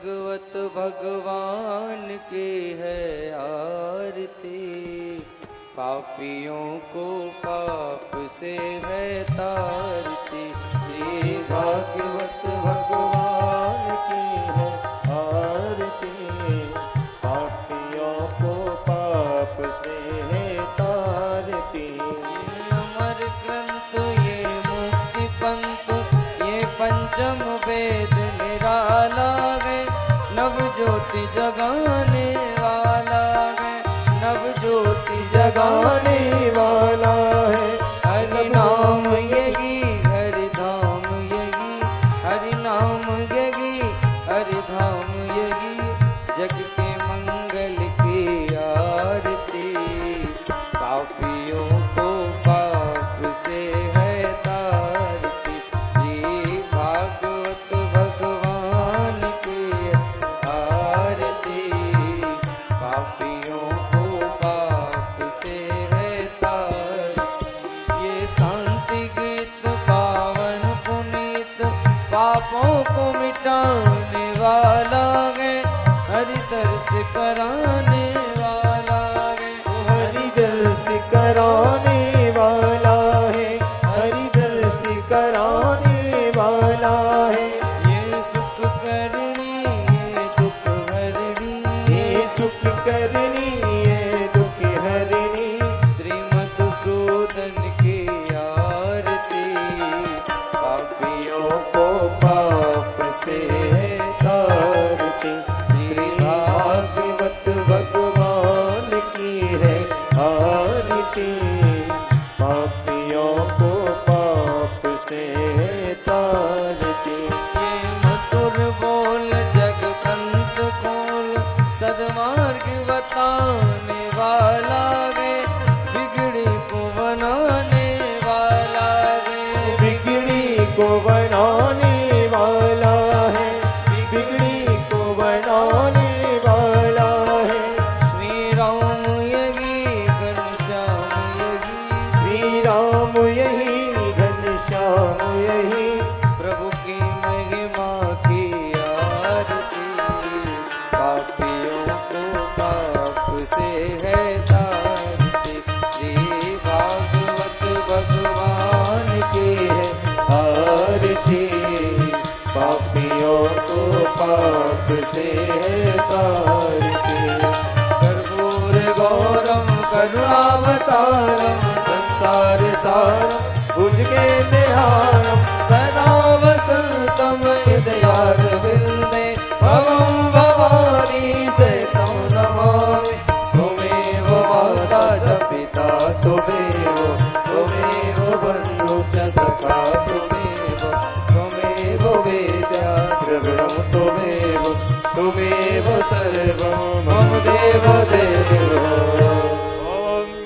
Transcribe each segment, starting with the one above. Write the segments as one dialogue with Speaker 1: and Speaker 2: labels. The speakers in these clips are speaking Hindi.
Speaker 1: भागवत भगवान की है आरती, पापियों को पाप से है तारती।
Speaker 2: श्री भागवत भगवान की है आरती, पापियों को पाप से है तारती।
Speaker 1: ये अमर ग्रंथ, ये मुक्ति पंथ, ये पंचम वेद निराला है, नव ज्योति जगाने वाला है, नव ज्योति
Speaker 2: जगाने वाला है।
Speaker 1: हरि नाम यही, हरि धाम यही, हरि नाम यही, हरि धाम यही, जग के मंगल की आरती, पापियों को पाप से है तारती। श्री भागवत भगवान की आरती, पापियों को पाप से है तारती। ये शांति गीत पावन पुनीत, पापों को मिटाने वाला है, हरि दर्श कराने वाला है।
Speaker 2: हरि दर्श कराने वाला है, हरि दर्श कराने वाला है।
Speaker 1: ये सुख करनी, ये दुख हरनी,
Speaker 2: ये सुख करनी, ये दुख हरनी।
Speaker 1: श्री मधुसूदन की आरती, पापियों
Speaker 2: को पाप से है तारती। श्री भागवत भगवान की है आरती, पापियों को पाप से है तारती।
Speaker 1: ये मधुर बोल जग पंथ खोल, सदमार्ग बताने वाला है, बिगड़ी को बनाने वाला है।
Speaker 2: बिगड़ी को बनाने वाला है, बिगड़ी को बनाने वाला है।
Speaker 1: श्री राम यही, घनश्याम यही,
Speaker 2: श्री राम यही, घनश्याम यही।
Speaker 1: प्रभु की महिमा की आरती, पापियों को पाप से है तारती। श्री भागवत भगवान
Speaker 2: की है आरती, पापियों को पाप से है तारती।
Speaker 1: कर्पूर गौरम करुणावतारम,
Speaker 2: संसार सारम भुजगे निहारम,
Speaker 1: सदा वसंतम हृदयारविंदे, भवं भवानी सहितं नमामि। त्वमेव माता च पिता त्वमेव, त्वमेव बन्धु च सखा त्वमेव, त्वमेव वेद्या द्रविणं त्वमेव, त्वमेव सर्वं मम देव देव।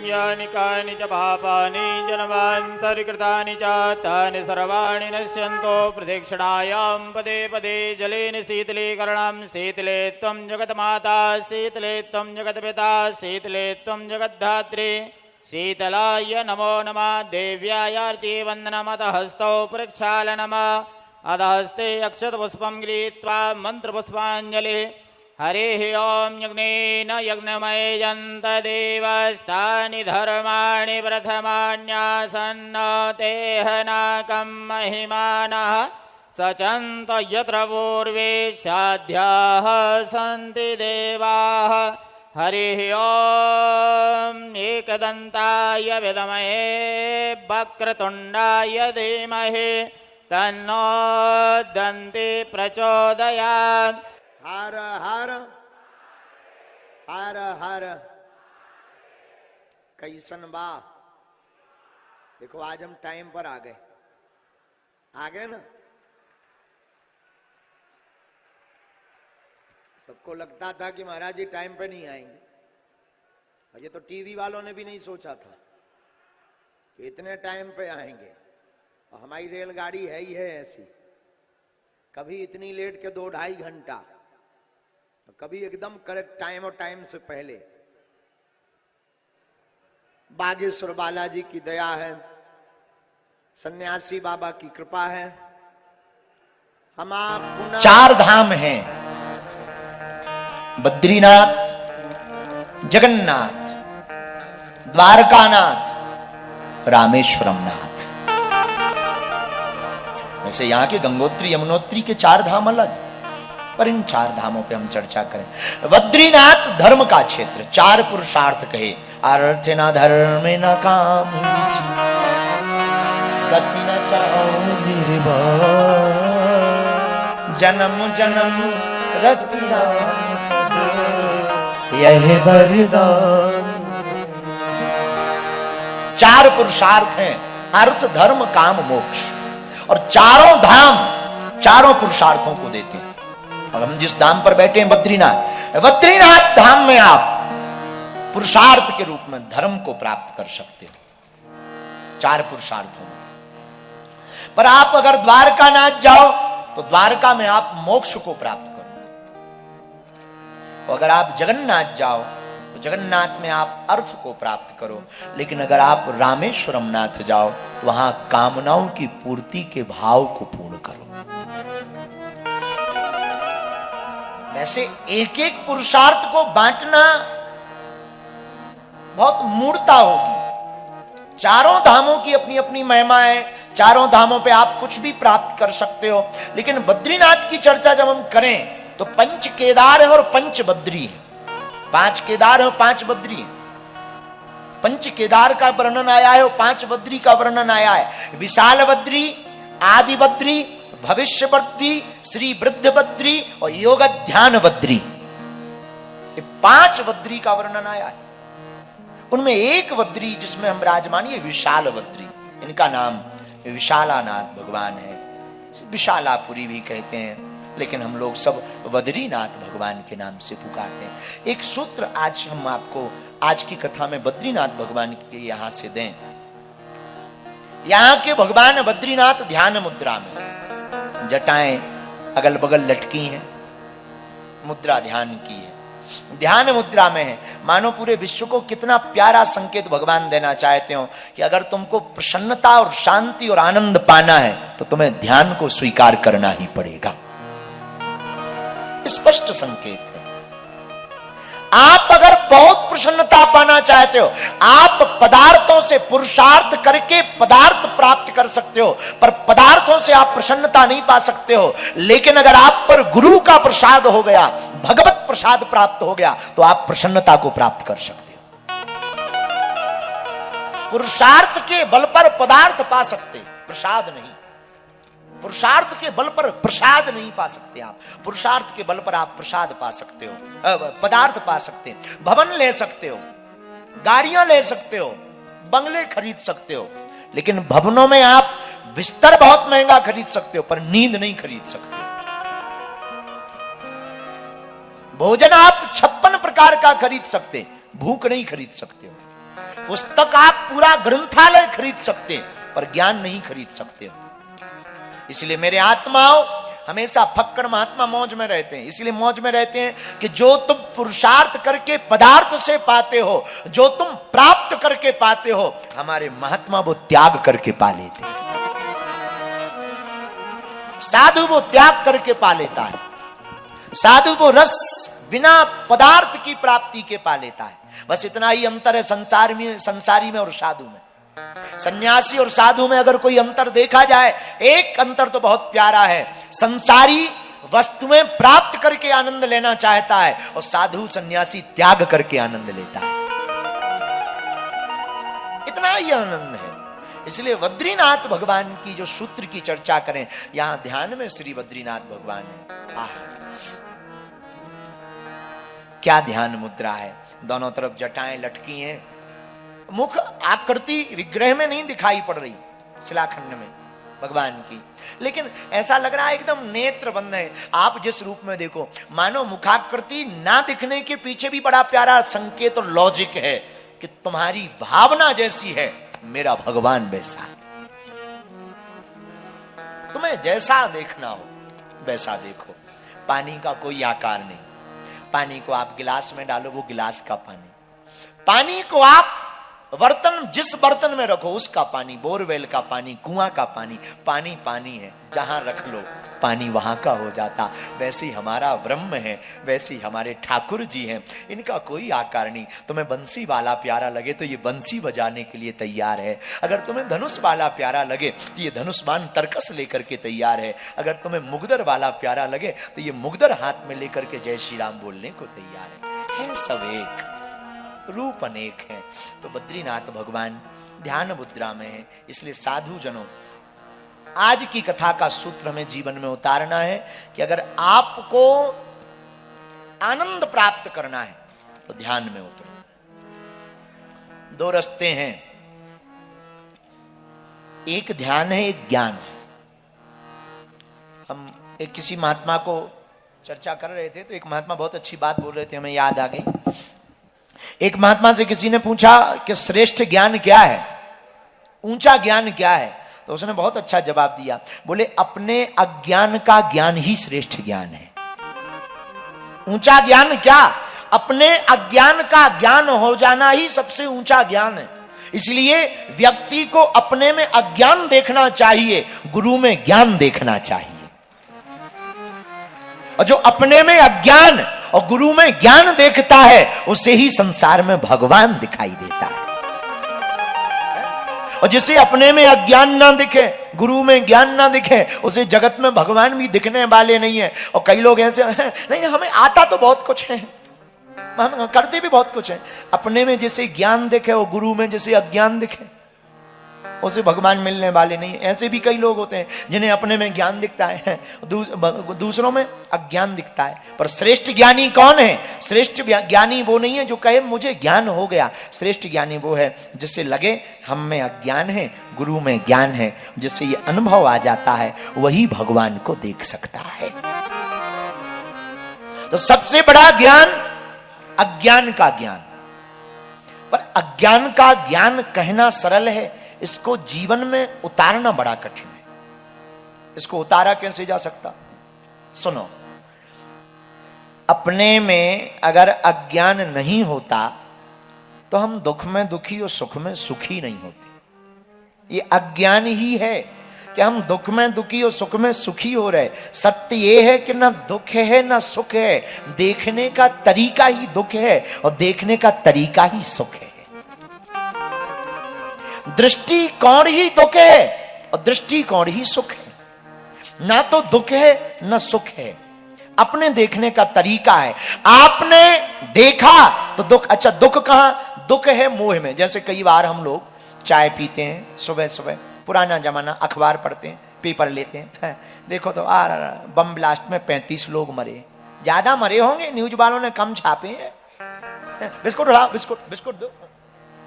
Speaker 3: यानि कानि च पापानि जन्मान्तरिकृतानि च तानि सर्वाणि नश्यन्तो प्रदक्षिणायां पदे पदे जलेन शीतलीकरणं। शीतले त्वं जगन्माता, शीतले त्वं जगत्पिता, शीतले त्वं जगद्धात्री। शीतलाय नमो नमः। देव्यायार्ति वन्दनमतः हस्तौ प्रक्षालनम्, अधहस्ते अक्षतपुष्पं गृहीत्वा मन्त्रपुष्पाञ्जलिः। हरिः ॐ यज्ञेन यज्ञमयजन्त देवस्तानि धर्माणि प्रथमान्यासन्न तेह नाकं महिमानः सचन्त यत्र पूर्वे साध्याः सन्ति देवाः। हरिः ॐ एकदन्ताय विद्महे वक्रतुण्डाय धीमहि तन्नो दन्ति प्रचोदयात्।
Speaker 4: हर हर हर हर। कैसन बा? देखो आज हम टाइम पर आ गए ना। सबको लगता था कि महाराज जी टाइम पे नहीं आएंगे, और ये तो टीवी वालों ने भी नहीं सोचा था कि इतने टाइम पे आएंगे। और हमारी रेलगाड़ी है ही है ऐसी, कभी इतनी लेट के 2-2.5 घंटा, कभी एकदम करेक्ट टाइम और टाइम से पहले। बागेश्वर बालाजी की दया है, सन्यासी बाबा की कृपा है। हम आप
Speaker 5: 4 धाम हैं,
Speaker 4: बद्रीनाथ, जगन्नाथ, द्वारकानाथ, रामेश्वरम नाथ। वैसे यहां के गंगोत्री यमुनोत्री के 4 धाम अलग, पर इन 4 धामों पे हम चर्चा करें। बद्रीनाथ धर्म का क्षेत्र, 4 पुरुषार्थ कहे, अर्थ न धर्म न काम, गति न चाहो निर्वाण, जन्म जन्म रति यह वरदान। 4 पुरुषार्थ हैं, अर्थ धर्म काम मोक्ष, और चारों धाम चारों पुरुषार्थों को देते हैं। और हम जिस धाम पर बैठे हैं बद्रीनाथ, बद्रीनाथ धाम में आप पुरुषार्थ के रूप में धर्म को प्राप्त कर सकते हो, 4 पुरुषार्थों में। पर आप अगर द्वारकानाथ जाओ तो द्वारका में आप मोक्ष को प्राप्त करो, और अगर आप जगन्नाथ जाओ तो जगन्नाथ में आप अर्थ को प्राप्त करो। लेकिन अगर आप रामेश्वरम नाथ जाओ तो वहां कामनाओं की पूर्ति के भाव को पूर्ण करो। ऐसे एक एक पुरुषार्थ को बांटना बहुत मूर्खता होगी। चारों धामों की अपनी अपनी महिमा है, चारों धामों पे आप कुछ भी प्राप्त कर सकते हो। लेकिन बद्रीनाथ की चर्चा जब हम करें तो 5 केदार है और 5 बद्री है। 5 केदार है और 5 बद्री है। 5 केदार का वर्णन आया है और 5 बद्री का वर्णन आया है। विशाल बद्री, आदि बद्री, भविष्य बद्री, श्री वृद्ध बद्री और योग ध्यान बद्री, ये 5 बद्री का वर्णन आया है। उनमें एक बद्री जिसमें हम विराजमान है विशाल बद्री, इनका नाम विशालानाथ भगवान है, विशालापुरी भी कहते हैं, लेकिन हम लोग सब बद्रीनाथ भगवान के नाम से पुकारते हैं। एक सूत्र आज हम आपको आज की कथा में बद्रीनाथ भगवान के यहां से दें। यहां के भगवान बद्रीनाथ ध्यान मुद्रा में, जटाएं अगल बगल लटकी हैं, मुद्रा ध्यान की है, ध्यान मुद्रा में है। मानो पूरे विश्व को कितना प्यारा संकेत भगवान देना चाहते हो कि अगर तुमको प्रसन्नता और शांति और आनंद पाना है तो तुम्हें ध्यान को स्वीकार करना ही पड़ेगा। स्पष्ट संकेत है। आप अगर बहुत प्रसन्नता पाना चाहते हो, आप पदार्थों से पुरुषार्थ करके पदार्थ प्राप्त कर सकते हो, पर पदार्थों से आप प्रसन्नता नहीं पा सकते हो। लेकिन अगर आप पर गुरु का प्रसाद हो गया, भगवत प्रसाद प्राप्त हो गया, तो आप प्रसन्नता को प्राप्त कर सकते हो। पुरुषार्थ के बल पर पदार्थ पा सकते, प्रसाद नहीं। पुरुषार्थ के बल पर प्रसाद नहीं पा सकते आप, पुरुषार्थ के बल पर आप प्रसाद पा सकते हो, पदार्थ पा सकते हैं। भवन ले सकते हो, गाड़ियां ले सकते हो, बंगले खरीद सकते हो, लेकिन भवनों में आप बिस्तर बहुत महंगा खरीद सकते हो पर नींद नहीं खरीद सकते। भोजन आप 56 प्रकार का खरीद सकते, भूख नहीं खरीद सकते हो। पुस्तक आप पूरा ग्रंथालय खरीद सकते पर ज्ञान नहीं खरीद सकते हो। इसलिए मेरे आत्माओं, हमेशा फक्कड़ महात्मा मौज में रहते हैं। इसलिए मौज में रहते हैं कि जो तुम पुरुषार्थ करके पदार्थ से पाते हो, जो तुम प्राप्त करके पाते हो, हमारे महात्मा वो त्याग करके पा लेते हैं। साधु वो त्याग करके पा लेता है। साधु वो रस बिना पदार्थ की प्राप्ति के पा लेता है। बस इतना ही अंतर है संसारी में और साधु में। सन्यासी और साधु में अगर कोई अंतर देखा जाए, एक अंतर तो बहुत प्यारा है। संसारी वस्तुएं प्राप्त करके आनंद लेना चाहता है और साधु सन्यासी त्याग करके आनंद लेता है। इतना ही आनंद है। इसलिए बद्रीनाथ भगवान की जो सूत्र की चर्चा करें, यहां ध्यान में श्री बद्रीनाथ भगवान है। क्या ध्यान मुद्रा है। दोनों तरफ जटाएं लटकी हैं, मुख आकृति विग्रह में नहीं दिखाई पड़ रही शिलाखंड में भगवान की, लेकिन ऐसा लग रहा है एकदम नेत्र बंद है। आप जिस रूप में देखो, मानो मुखाकृति ना दिखने के पीछे भी बड़ा प्यारा संकेत और लॉजिक है कि तुम्हारी भावना जैसी है, मेरा भगवान वैसा है। तुम्हें जैसा देखना हो वैसा देखो। पानी का कोई आकार नहीं। पानी को आप गिलास में डालो, वो गिलास का पानी। पानी को आप
Speaker 5: बर्तन जिस बर्तन में रखो उसका पानी, बोरवेल का पानी, कुआं का पानी, पानी पानी है, जहां रख लो पानी वहां का हो जाता। वैसे ही हमारा ब्रह्म है, वैसे ही हमारे ठाकुर जी हैं, इनका कोई आकार नहीं। तुम्हें बंसी वाला प्यारा लगे तो ये बंसी बजाने के लिए तैयार है, अगर तुम्हें धनुष वाला प्यारा लगे तो ये धनुष्मान तरकस लेकर के तैयार है, अगर तुम्हें मुगदर वाला प्यारा लगे तो ये मुगदर हाथ में लेकर के जय श्री राम बोलने को तैयार है सब एक, रूप अनेक है। तो बद्रीनाथ भगवान ध्यान मुद्रा में है। इसलिए साधु जनों, आज की कथा का सूत्र हमें जीवन में उतारना है कि अगर आपको आनंद प्राप्त करना है तो ध्यान में उतरो। दो रास्ते हैं, एक ध्यान है, एक ज्ञान है। हम एक किसी महात्मा को चर्चा कर रहे थे तो एक महात्मा बहुत अच्छी बात बोल रहे थे, हमें याद आ गई। एक महात्मा से किसी ने पूछा कि श्रेष्ठ ज्ञान क्या है, ऊंचा ज्ञान क्या है? तो उसने बहुत अच्छा जवाब दिया, बोले अपने अज्ञान का ज्ञान ही श्रेष्ठ ज्ञान है। ऊंचा ज्ञान क्या? अपने अज्ञान का ज्ञान हो जाना ही सबसे ऊंचा ज्ञान है। इसलिए व्यक्ति को अपने में अज्ञान देखना चाहिए, गुरु में ज्ञान देखना चाहिए। और जो अपने में अज्ञान और गुरु में ज्ञान देखता है उसे ही संसार में भगवान दिखाई देता है। और जिसे अपने में अज्ञान ना दिखे, गुरु में ज्ञान ना दिखे, उसे जगत में भगवान भी दिखने वाले नहीं है। और कई लोग ऐसे हैं, नहीं हमें आता तो बहुत कुछ है, हम करते भी बहुत कुछ है। अपने में जिसे ज्ञान दिखे और गुरु में जिसे अज्ञान दिखे उसे भगवान मिलने वाले नहीं। ऐसे भी कई लोग होते हैं जिन्हें अपने में ज्ञान दिखता है, दूसरों में अज्ञान दिखता है। पर श्रेष्ठ ज्ञानी कौन है? श्रेष्ठ ज्ञानी वो नहीं है जो कहे मुझे ज्ञान हो गया। श्रेष्ठ ज्ञानी वो है जिससे लगे हम में अज्ञान है, गुरु में ज्ञान है, जिससे ये अनुभव आ जाता है, वही भगवान को देख सकता है। तो सबसे बड़ा ज्ञान अज्ञान का ज्ञान। पर अज्ञान का ज्ञान कहना सरल है, इसको जीवन में उतारना बड़ा कठिन है। इसको उतारा कैसे जा सकता? सुनो, अपने में अगर अज्ञान नहीं होता तो हम दुख में दुखी और सुख में सुखी नहीं होते। ये अज्ञान ही है कि हम दुख में दुखी और सुख में सुखी हो रहे। सत्य ये है कि ना दुख है ना सुख है, देखने का तरीका ही दुख है और देखने का तरीका ही सुख है। दृष्टिकोण ही दुख है और दृष्टिकोण ही सुख है। ना तो दुख है ना सुख है, अपने देखने का तरीका है। आपने देखा तो दुख, अच्छा दुख कहां? दुख है मोह में। जैसे कई बार हम लोग चाय पीते हैं सुबह सुबह, पुराना जमाना, अखबार पढ़ते हैं, पेपर लेते हैं, देखो तो बम ब्लास्ट में 35 लोग मरे। ज्यादा मरे होंगे, न्यूज वालों ने कम छापे हैं। बिस्कुट उड़ाओ, बिस्कुट बिस्कुट दो।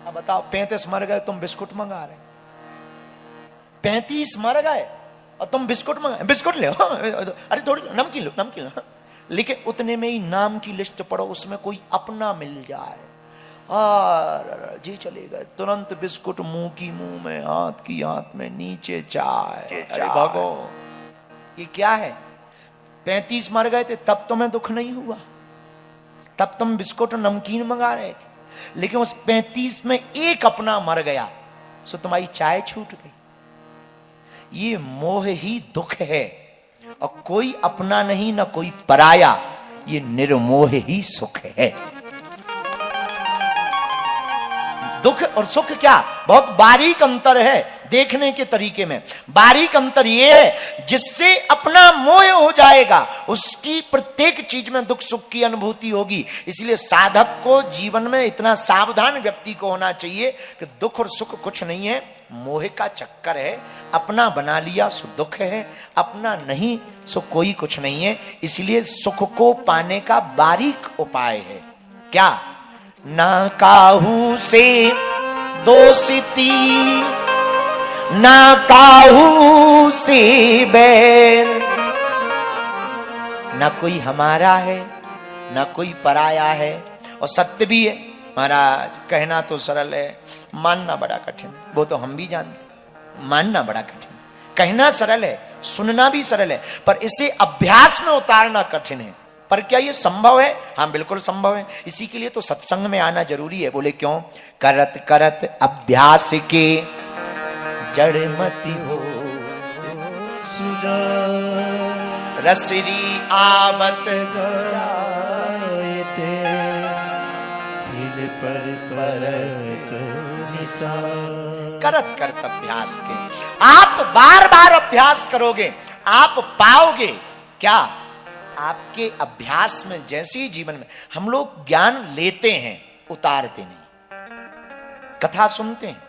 Speaker 5: अब बताओ 35 मर गए, तुम बिस्कुट मंगा रहे। 35 मर गए और तुम बिस्कुट मंगा, बिस्कुट ले, अरे थोड़ी नमकीन लो, नमकीन लो। लेकिन उतने में ही नाम की लिस्ट पढ़ो, उसमें कोई अपना मिल जाए, जी चले गए। तुरंत बिस्कुट मुंह की मुंह में, हाथ की हाथ में, नीचे चाय। अरे भागो, ये क्या है? 35 मर गए थे तब तुम्हें दुख नहीं हुआ, तब तुम बिस्कुट नमकीन मंगा रहे थे। लेकिन उस 35 में एक अपना मर गया, सो तुम्हारी चाय छूट गई। ये मोह ही दुख है, और कोई अपना नहीं ना कोई पराया, ये निर्मोह ही सुख है। दुख और सुख क्या बहुत बारीक अंतर है देखने के तरीके में। बारीक अंतर यह है, जिससे अपना मोह हो जाएगा उसकी प्रत्येक चीज में दुख सुख की अनुभूति होगी। इसलिए साधक को जीवन में इतना सावधान व्यक्ति को होना चाहिए कि दुख और सुख कुछ नहीं है, मोह का चक्कर है। अपना बना लिया सो दुख है, अपना नहीं सो कोई कुछ नहीं है। इसलिए सुख को पाने का बारीक उपाय है क्या? ना काहू से दोस्ती, ना काहू से बैर, ना कोई हमारा है ना कोई पराया है। और सत्य भी है महाराज, कहना तो सरल है, मानना बड़ा कठिन है। वो तो हम भी जानते, मानना बड़ा कठिन है। कहना सरल है, सुनना भी सरल है, पर इसे अभ्यास में उतारना कठिन है। पर क्या ये संभव है? हाँ बिल्कुल संभव है। इसी के लिए तो सत्संग में आना जरूरी है। बोले क्यों? करत करत अभ्यास के जड़मति हो रसरी आवत
Speaker 2: जायते सिर पर परत निशान।
Speaker 5: करत करत अभ्यास के, आप बार बार अभ्यास करोगे, आप पाओगे क्या? आपके अभ्यास में, जैसे ही जीवन में हम लोग ज्ञान लेते हैं, उतारते नहीं। कथा सुनते हैं,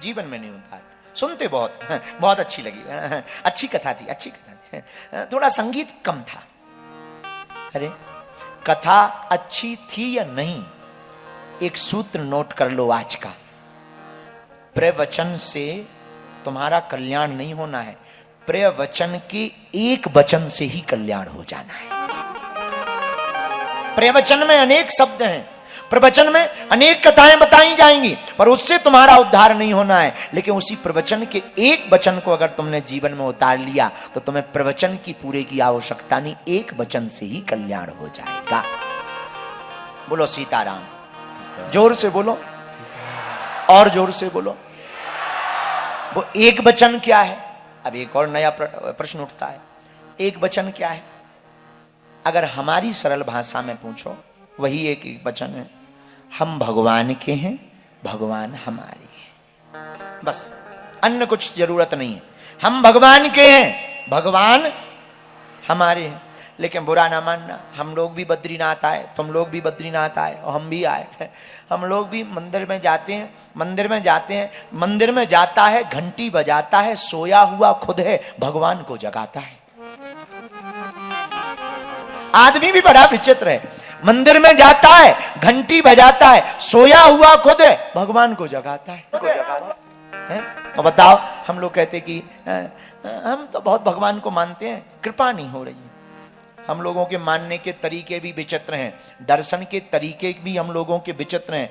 Speaker 5: जीवन में नहीं उतारते। सुनते बहुत, बहुत अच्छी लगी, अच्छी कथा थी, अच्छी कथा थी, थोड़ा संगीत कम था। अरे कथा अच्छी थी या नहीं, एक सूत्र नोट कर लो आज का। प्रवचन से तुम्हारा कल्याण नहीं होना है, प्रवचन के एक वचन से ही कल्याण हो जाना है। प्रवचन में अनेक शब्द हैं, प्रवचन में अनेक कथाएं बताई जाएंगी, पर उससे तुम्हारा उद्धार नहीं होना है। लेकिन उसी प्रवचन के एक वचन को अगर तुमने जीवन में उतार लिया तो तुम्हें प्रवचन की पूरे की आवश्यकता नहीं, एक वचन से ही कल्याण हो जाएगा। बोलो सीताराम, जोर से बोलो, और जोर से बोलो। वो एक वचन क्या है? अब एक और नया प्रश्न उठता है, एक वचन क्या है? अगर हमारी सरल भाषा में पूछो, वही एक वचन है, हम भगवान के हैं, भगवान हमारे हैं। बस, अन्य कुछ जरूरत नहीं है। हम भगवान के हैं, भगवान हमारे हैं। लेकिन बुरा ना मानना, हम लोग भी बद्रीनाथ आए, तुम लोग भी बद्रीनाथ आए, और हम भी आए। हम लोग भी मंदिर में जाते हैं, मंदिर में जाते हैं, मंदिर में जाता है, घंटी बजाता है, सोया हुआ खुद है, भगवान को जगाता है। आदमी भी बड़ा विचित्र है, मंदिर में जाता है, घंटी बजाता है, सोया हुआ खुद है, भगवान को जगाता है। और बताओ, हम लोग कहते कि हम तो बहुत भगवान को मानते हैं, कृपा नहीं हो रही है। हम लोगों के मानने के तरीके भी विचित्र हैं, दर्शन के तरीके भी हम लोगों के विचित्र हैं।